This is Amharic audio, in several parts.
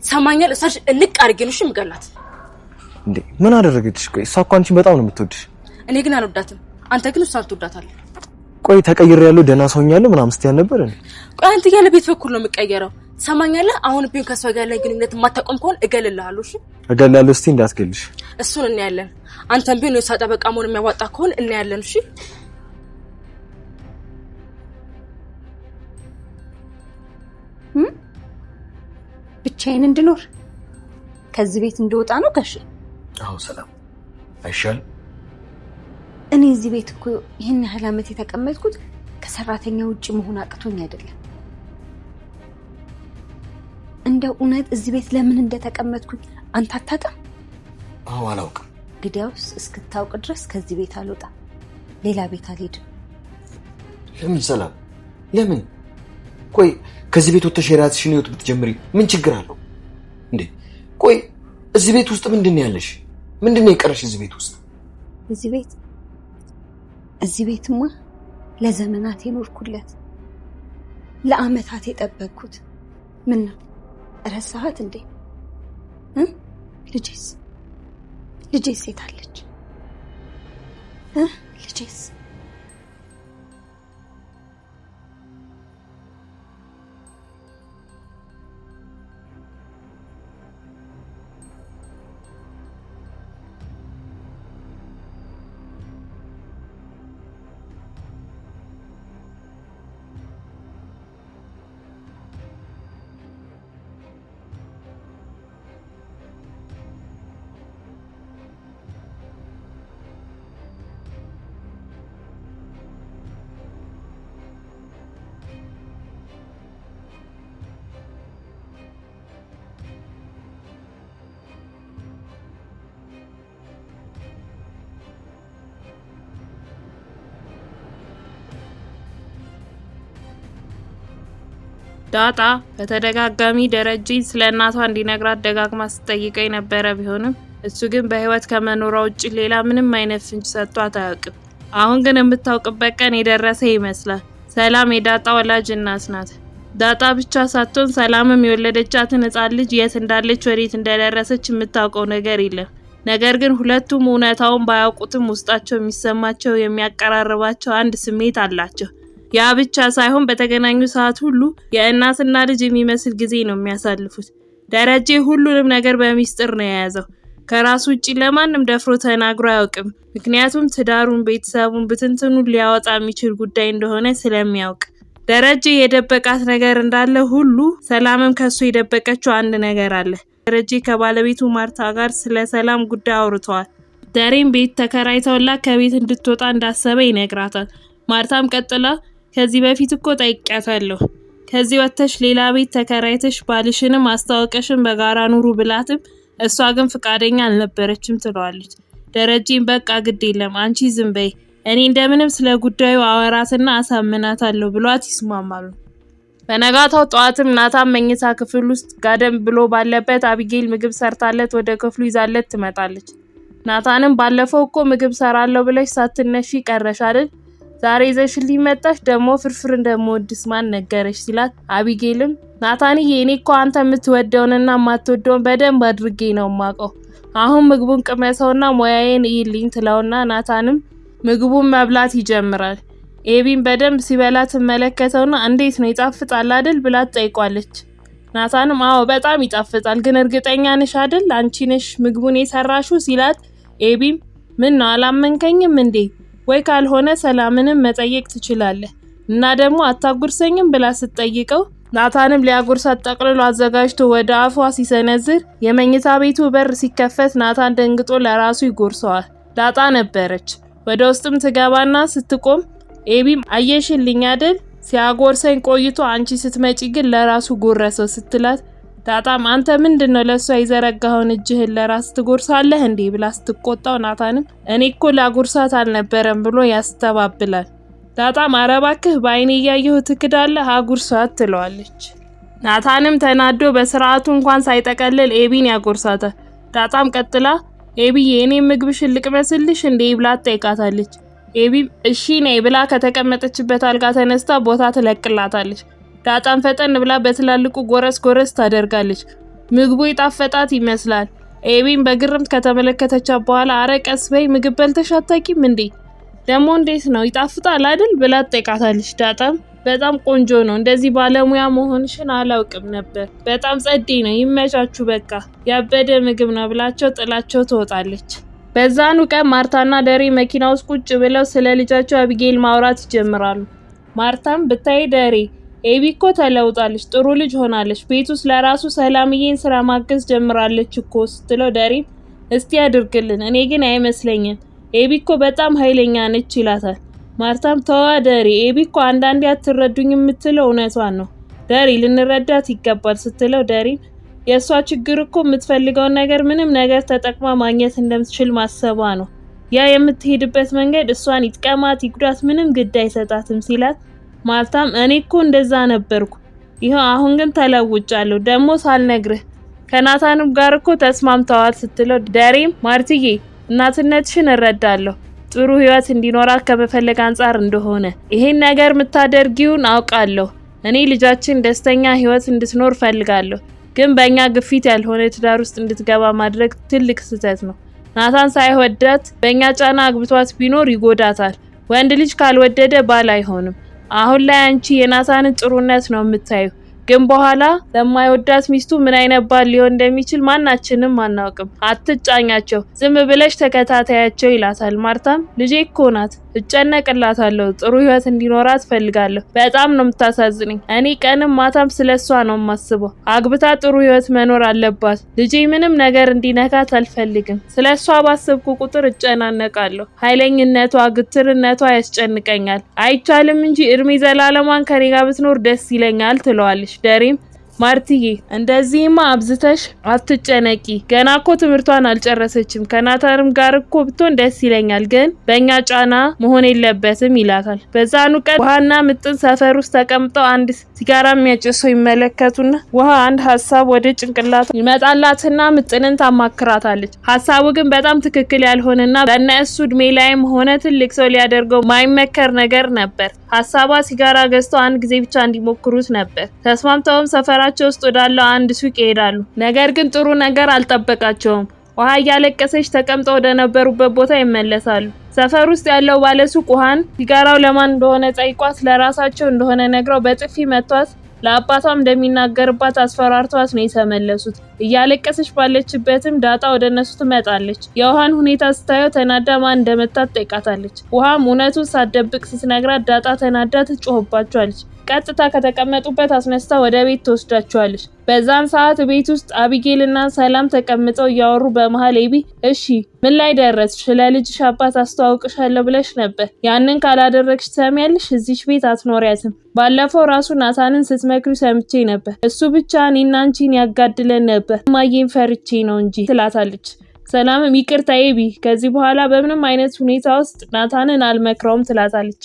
ሰማኛል እሳሽ እንቅ አርገንሽ ምገላት እንዴ ምን አደረገችሽ ቆይ እሷ እኮ አንቺን በጣም ነው የምትወድሽ እኔ ግን አልወዳትም አንተ ግን እሷን ትወዳታለህ ቆይ ተቀይር ያለው ደና ሰውኛለሁ ምናምን ስትይ ነበር እንዴ ቆይ አንተ ያለ ቤት በኩል ነው የሚቀየረው ሰማኛለህ አሁን ቢሆን ከሷ ጋር ላይ ግንኙነት ማታቆም ከሆነ እገልልሃለሁ እሺ እገልላለሁ እስቲ እንዳትገልሽ እሱን እናያለን አንተም ቢሆን የሷ ጠበቃ መሆን የሚያዋጣ ከሆነ እናያለን እሺ ብቻዬን እንድኖር ከዚህ ቤት እንደወጣ ነው ጋሽ አዎ ሰላም አይሻል እኔ እዚህ ቤት እኮ ይሄን ያህል አመት የተቀመጥኩት ከሰራተኛ ውጪ መሆን አቅቶኝ አይደለም እንደው እውነት እዚህ ቤት ለምን እንደተቀመጥኩኝ አንተ አታውቅም አዎ አላውቅም ግዳውስ እስክታውቅ ድረስ ከዚህ ቤት አልወጣ ሌላ ቤት አልሄድም ለምን ሰላም ለምን ቆይ ከዚህ ቤት ወጥተሽ የራስሽን ህይወት ብትጀምሪ ምን ችግር አለው እንዴ ቆይ እዚህ ቤት ውስጥ ምንድነው ያለሽ ምንድነው የቀረሽ እዚህ ቤት ውስጥ እዚህ ቤትማ ለዘመናት የኖርኩለት ለአመታት የጠበቅኩት ምን ነው ረሳሃት እንዴ ልጄስ ሴት አለች ልጄስ ዳጣ በተደጋጋሚ ደረጃ ስለናቷ እንዲነግራት ደጋግማ ስትጠይቀኝ ነበር ቢሆንም እሱ ግን በህይወት ከመኖሯ ውጪ ሌላ ምንም አይነት ፍንጭ ሰጥቷት አያውቅም። አሁን ግን የምታውቅበት ቀን የደረሰ ይመስላል። ሰላም የዳጣ ወላጅ እናት ናት። ዳጣ ብቻ ሳትሆን ሰላምም የወለደቻትን ህፃን ልጅ የት እንዳለች ወዴት እንደደረሰች የምታውቀው ነገር የለም። ነገር ግን ሁለቱም እውነታውን ባያውቁትም ውስጣቸው የሚሰማቸው የሚያቀራርባቸው አንድ ስሜት አላቸው። ያ ብቻ ሳይሆን በተገናኙ ሰዓት ሁሉ የእናትና ልጅ የሚመስል ጊዜ ነው የሚያሳልፉት። ደረጃ ሁሉንም ነገር በሚስጥር ነው የያዘው። ከራሱ ውጪ ለማንም ደፍሮ ተናግሮ አያውቅም። ምክንያቱም ትዳሩን ቤተሰቡን ብትንትኑን ሊያወጣ የሚችል ጉዳይ እንደሆነ ስለሚያውቅ። ደረጃ የደበቃት ነገር እንዳለ ሁሉ ሰላምም ከሱ የደበቀችው አንድ ነገር አለ። ደረጃ ከባለቤቱ ማርታ ጋር ስለ ሰላም ጉዳይ አውርተዋል። ደሬም ቤት ተከራይተውላት ከቤት እንድትወጣ እንዳሰበ ይነግራታል። ማርታም ቀጥላ ከዚህ በፊት እኮ ጠይቄያታለሁ ከዚህ ወጥተሽ ሌላ ቤት ተከራይተሽ ባልሽንም አስተዋውቀሽም በጋራ ኑሩ ብላትም እሷ ግን ፍቃደኛ አልነበረችም ትለዋለች። ደረጃም በቃ ግድ የለም አንቺ ዝም በይ እኔ እንደምንም ስለ ጉዳዩ አወራትና አሳምናታለሁ ብሏት ይስማማሉ። በነጋታው ጠዋትም ናታን መኝታ ክፍል ውስጥ ጋደም ብሎ ባለበት አቢጌል ምግብ ሰርታለት ወደ ክፍሉ ይዛለት ትመጣለች። ናታንም ባለፈው እኮ ምግብ ሰራለሁ ብለሽ ሳትነሺ ቀረሽ አይደል? ዛሬ ይዘሽልኝ መጣሽ ደግሞ ፍርፍር እንደምወድስ ማን ነገረሽ ሲላት አቢጌልም ናታንዬ እኔ እኮ አንተ የምትወደውንና የማትወደውን በደንብ አድርጌ ነው ማቀው አሁን ምግቡን ቅመሰውና ሞያዬን ይልኝ ትለውና ናታንም ምግቡን መብላት ይጀምራል። ኤቢም በደንብ ሲበላ ተመለከተውና እንዴት ነው ይጣፍጣል አይደል ብላ ጠይቋለች። ናታንም አዎ በጣም ይጣፍጣል ግን እርግጠኛ ነሽ አይደል አንቺ ነሽ ምግቡን የሰራሽው ሲላት ኤቢም ምን ነው አላመንከኝም እንዴ ወይ ካልሆነ ሰላምንም መጠየቅ ትችላለህ እና ደግሞ አታጉርሰኝም ብላ ስትጠይቀው ናታንም ሊያጉርሳት ጠቅልሎ አዘጋጅቶ ወደ አፏ ሲሰነዝር የመኝታ ቤቱ በር ሲከፈት ናታን ደንግጦ ለራሱ ይጎርሰዋል። ዳጣ ነበረች። ወደ ውስጥም ትገባና ስትቆም ኤቢም አየሽልኝ አይደል ሲያጎርሰኝ ቆይቶ አንቺ ስትመጪ ግን ለራሱ ጎረሰው ስትላት ዳጣም አንተ ምንድነው ለሷ ይዘረጋውን እጅህን ለራስ ትጎርሳለህ እንዴ ብላ ስትቆጣው ናታንም እኔ እኮ ላጉርሳት አልነበረም ብሎ ያስተባብላል። ዳጣም አረባክህ ባይኔ ያየሁ ትክዳለህ አጉርሳት ትለዋለች። ናታንም ተናዶ በስርዓቱ እንኳን ሳይጠቀልል ኤቢን ያጎርሳታል። ዳጣም ቀጥላ ኤቢ የኔ ምግብሽን ልቅመስልሽ እንዴ ብላ ጠይቃታለች። ኤቢም እሺ ነይ ብላ ከተቀመጠችበት አልጋ ተነስታ ቦታ ትለቅላታለች። ዳጣም ፈጠን ብላ በትላልቁ ጎረስ ታደርጋለች። ምግቡ የጣፈጣት ይመስላል። ኤቢም በግርምት ከተመለከተቻት በኋላ አረ ቀስ በይ ምግብ በልተሽ አታውቂም እንዴ? ደግሞ እንዴት ነው ይጣፍጣል አይደል ብላ ትጠይቃታለች። ዳጣም በጣም ቆንጆ ነው፣ እንደዚህ ባለሙያ መሆንሽን አላውቅም ነበር፣ በጣም ጸዴ ነው፣ ይመቻችሁ፣ በቃ ያበደ ምግብ ነው ብላቸው ጥላቸው ትወጣለች። በዛኑ ቀን ማርታና ደሬ መኪና ውስጥ ቁጭ ብለው ስለ ልጃቸው አቢጌል ማውራት ይጀምራሉ። ማርታም ብታይ ደሬ ኤቢ እኮ ተለውጣለች፣ ጥሩ ልጅ ሆናለች፣ ቤት ውስጥ ለራሱ ሰላምዬን ስራ ማገዝ ጀምራለች እኮ ስትለው ደሬም እስቲ ያድርግልን፣ እኔ ግን አይመስለኝም፣ ኤቢ እኮ በጣም ኃይለኛ ነች ይላታል። ማርታም ተዋ ደሬ፣ ኤቢ እኮ አንዳንዴ አትረዱኝ የምትለው እውነቷን ነው፣ ደሬ ልንረዳት ይገባል ስትለው ደሬም የሷ ችግር እኮ የምትፈልገውን ነገር ምንም ነገር ተጠቅማ ማግኘት እንደምትችል ማሰቧ ነው። ያ የምትሄድበት መንገድ እሷን ይጥቀማት ይጉዳት ምንም ግድ አይሰጣትም ሲላት ማርታም እኔ እኮ እንደዛ ነበርኩ፣ ይሄው አሁን ግን ተለውጫለሁ፣ ደግሞ ሳልነግርህ ከናታንም ጋር እኮ ተስማምተዋል ስትለው ደሬም ማርትዬ እናትነትሽን እረዳለሁ፣ ጥሩ ህይወት እንዲኖራት ከመፈለግ አንጻር እንደሆነ ይሄን ነገር የምታደርጊውን አውቃለሁ። እኔ ልጃችን ደስተኛ ህይወት እንድትኖር ፈልጋለሁ፣ ግን በእኛ ግፊት ያልሆነ ትዳር ውስጥ እንድትገባ ማድረግ ትልቅ ስህተት ነው። ናታን ሳይወዳት በእኛ ጫና አግብቷት ቢኖር ይጎዳታል። ወንድ ልጅ ካልወደደ ባል አይሆንም። አሁን ላይ አንቺ የናታንን ጥሩነት ነው የምታዩ፣ ግን በኋላ ለማይወዳት ሚስቱ ምን አይነት ባል ሊሆን እንደሚችል ማናችንም አናውቅም። አትጫኛቸው፣ ዝም ብለሽ ተከታታያቸው ይላታል። ማርታም ልጄ እኮ ናት፣ እጨነቅላታለሁ፣ ጥሩ ህይወት እንዲኖራት ፈልጋለሁ። በጣም ነው የምታሳዝነኝ። እኔ ቀንም ማታም ስለሷ ነው የማስበው። አግብታ ጥሩ ህይወት መኖር አለባት። ልጄ ምንም ነገር እንዲነካት አልፈልግም። ስለሷ ባሰብኩ ቁጥር እጨናነቃለሁ። ኃይለኝነቷ፣ ግትርነቷ ያስጨንቀኛል። አይቻልም እንጂ እድሜ ዘላለሟን ከኔ ጋር ብትኖር ደስ ይለኛል ትለዋለች። ደሬም ማርትዬ እንደዚህማ አብዝተሽ አትጨነቂ፣ ገና እኮ ትምህርቷን አልጨረሰችም፣ ከናታንም ጋር እኮ ብትሆን ደስ ይለኛል፣ ግን በእኛ ጫና መሆን የለበትም ይላታል። በዛኑ ቀን ውሃና ምጥን ሰፈር ውስጥ ተቀምጠው አንድ ሲጋራ የሚያጨሰው ይመለከቱና ውሃ አንድ ሀሳብ ወደ ጭንቅላቷ ይመጣላትና ምጥንን ታማክራታለች። ሀሳቡ ግን በጣም ትክክል ያልሆነና በእነሱ እድሜ ላይም ሆነ ትልቅ ሰው ሊያደርገው ማይመከር ነገር ነበር። ሀሳቧ ሲጋራ ገዝተው አንድ ጊዜ ብቻ እንዲሞክሩት ነበር። ተስማምተውም ሰፈራቸው ውስጥ ወዳለው አንድ ሱቅ ይሄዳሉ። ነገር ግን ጥሩ ነገር አልጠበቃቸውም። ውሃ እያለቀሰች ተቀምጠው ወደ ነበሩበት ቦታ ይመለሳሉ። ሰፈር ውስጥ ያለው ባለሱቅ ውሃን ሲጋራው ለማን እንደሆነ ጠይቋት ለራሳቸው እንደሆነ ነግረው በጥፊ መቷት። ለአባቷም እንደሚናገርባት አስፈራርቷት ነው የተመለሱት። እያለቀሰች ባለችበትም ዳጣ ወደ እነሱ ትመጣለች። የውሃን ሁኔታ ስታየው ተናዳ ማን እንደመታት ጠይቃታለች። ውሃም እውነቱን ሳትደብቅ ስትነግራት ዳጣ ተናዳ ትጮህባቸዋለች። ቀጥታ ከተቀመጡበት አስነስታ ወደ ቤት ትወስዳቸዋለች። በዛን ሰዓት ቤት ውስጥ አቢጌልና ሰላም ተቀምጠው እያወሩ በመሃል ኤቢ እሺ ምን ላይ ደረስሽ? ለልጅሽ አባት አስተዋውቅሻለሁ ብለሽ ነበር። ያንን ካላደረግሽ ትሰሚያለሽ፣ እዚች ቤት አትኖሪያትም። ባለፈው ራሱ ናታንን ስትመክሩ ሰምቼ ነበር። እሱ ብቻ እኔና አንቺን ያጋድለን ነበር። ማየን ፈርቼ ነው እንጂ ትላታለች። ሰላምም ይቅርታ ኤቢ፣ ከዚህ በኋላ በምንም አይነት ሁኔታ ውስጥ ናታንን አልመክረውም ትላታለች።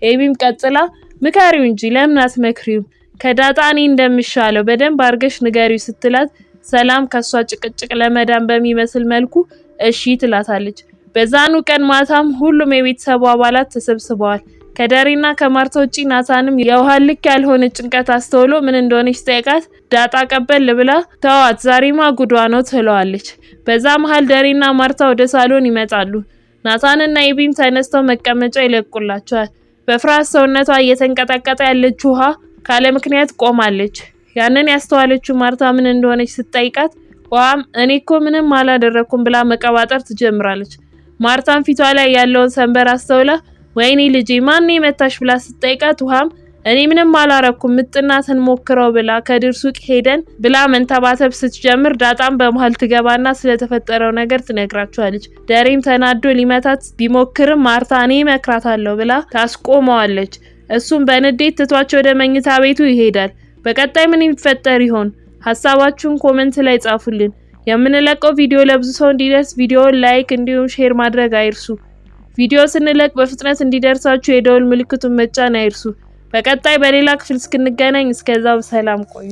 ኤቢም ቀጥላ ምከሪው እንጂ ለምን አትመክሪው? ከዳጣ እኔ እንደምሻለው በደንብ አርገሽ ንገሪው ስትላት ሰላም ከሷ ጭቅጭቅ ለመዳን በሚመስል መልኩ እሺ ትላታለች። በዛኑ ቀን ማታም ሁሉም የቤተሰቡ አባላት ተሰብስበዋል። ከደሬና ከማርታ ውጪ ናታንም የውሃ ልክ ያልሆነ ጭንቀት አስተውሎ ምን እንደሆነች ጠይቃት ዳጣ ቀበል ብላ ተዋት ዛሬማ ጉዷ ነው ትለዋለች። በዛ መሃል ደሬና ማርታ ወደ ሳሎን ይመጣሉ። ናታንና ኤቢም ተነስተው መቀመጫ ይለቁላቸዋል። በፍርሃት ሰውነቷ እየተንቀጠቀጠ ያለችው ውሃ ካለ ምክንያት ቆማለች። ያንን ያስተዋለችው ማርታ ምን እንደሆነች ስትጠይቃት ውሃም እኔ እኮ ምንም አላደረኩም ብላ መቀባጠር ትጀምራለች። ማርታም ፊቷ ላይ ያለውን ሰንበር አስተውላ ወይኔ ልጄ ማን መታሽ ብላ ስትጠይቃት ውሃም እኔ ምንም አላረኩም ምጥናትን ሞክረው ብላ ከድር ሱቅ ሄደን ብላ መንተባተብ ስትጀምር ዳጣም በመሃል ትገባና ስለተፈጠረው ነገር ትነግራቸዋለች። ደሬም ተናዶ ሊመታት ቢሞክርም ማርታ እኔ መክራታለሁ ብላ ታስቆመዋለች። እሱም በንዴት ትቷቸው ወደ መኝታ ቤቱ ይሄዳል። በቀጣይ ምን ይፈጠር ይሆን? ሀሳባችሁን ኮሜንት ላይ ጻፉልን። የምንለቀው ቪዲዮ ለብዙ ሰው እንዲደርስ ቪዲዮውን ላይክ እንዲሁም ሼር ማድረግ አይርሱ። ቪዲዮ ስንለቅ በፍጥነት እንዲደርሳችሁ የደወል ምልክቱን መጫን አይርሱ። በቀጣይ በሌላ ክፍል እስክንገናኝ እስከዛው ሰላም ቆዩ።